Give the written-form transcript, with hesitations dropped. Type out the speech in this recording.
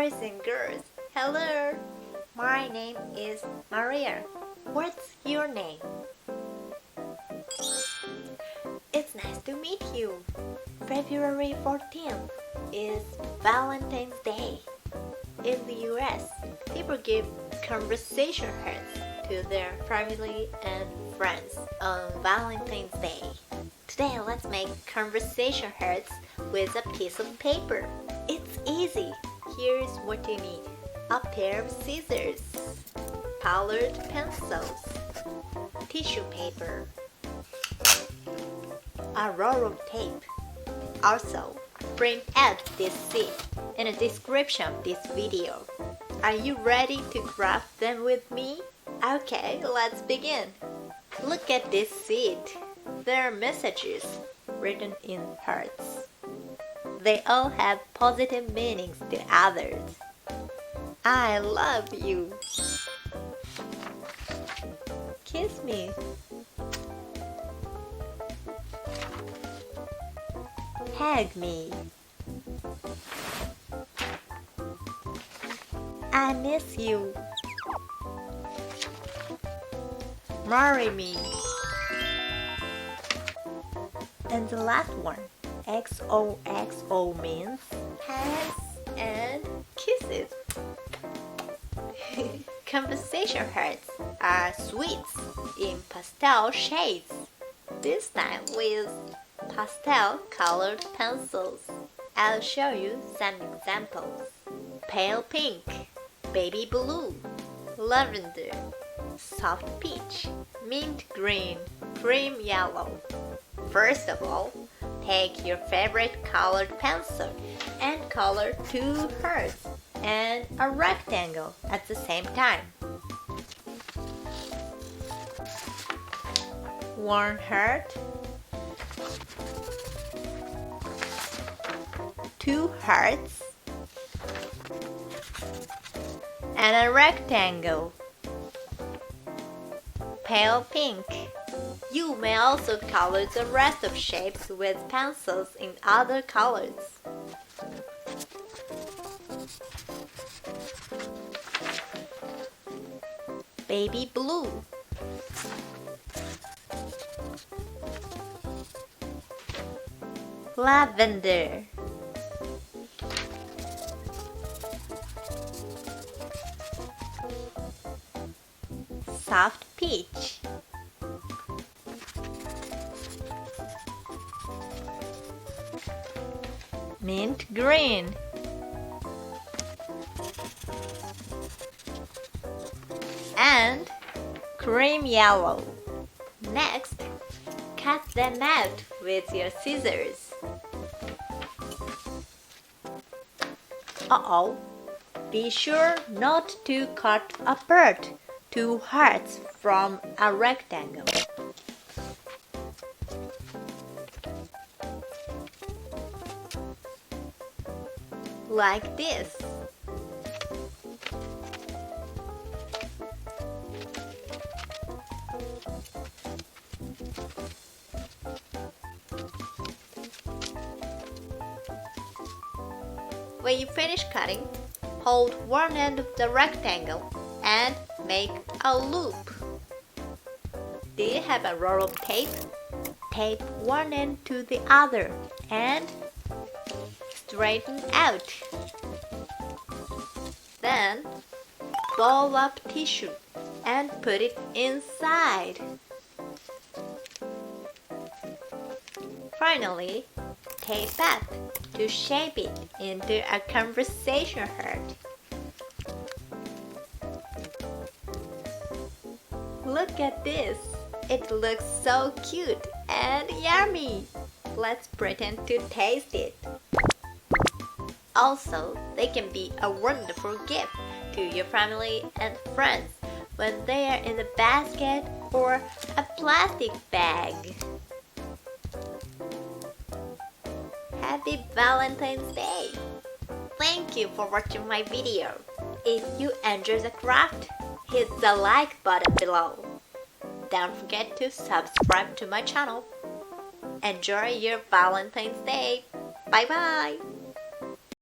boys and girls, hello! My name is Maria. What's your name? It's nice to meet you. February 14th is Valentine's Day. In the US, people give conversation hearts to their family and friends on Valentine's Day. Today, let's make conversation hearts with a piece of paper. It's easy. Here's what you need. A pair of scissors, colored pencils, tissue paper, a roll of tape. Also, print out this seed in the description of this video. Are you ready to craft them with me? Okay, let's begin. Look at this seed. There are messages written in hearts. They all have positive meanings to others. I love you. Kiss me. Hug me. I miss you. Marry me. And the last one, XOXO means hugs and kisses. Conversation hearts are sweets in pastel shades, this time with pastel colored pencils. I'll show you some examples. Pale pink, baby blue, lavender, soft peach, mint green, cream yellow. First of all, take your favorite colored pencil and color two hearts and a rectangle at the same time. One heart, two hearts, and a rectangle. Pale pink. You may also color the rest of shapes with pencils in other colors. Baby blue. Lavender. Soft peach. Mint green. And cream yellow. Next, cut them out with your scissors. Uh-oh, be sure not to cut apart two hearts from a rectangle. Like this. When you finish cutting, hold one end of the rectangle and make a loop. Do you have a roll of tape? Tape one end to the other and straighten out. Then, ball up tissue and put it inside. Finally, tape up to shape it into a conversation heart. Look at this! It looks so cute and yummy! Let's pretend to taste it. Also, they can be a wonderful gift to your family and friends when they are in a basket or a plastic bag. Happy Valentine's Day! Thank you for watching my video. If you enjoyed the craft, hit the like button below. Don't forget to subscribe to my channel. Enjoy your Valentine's Day. Bye bye!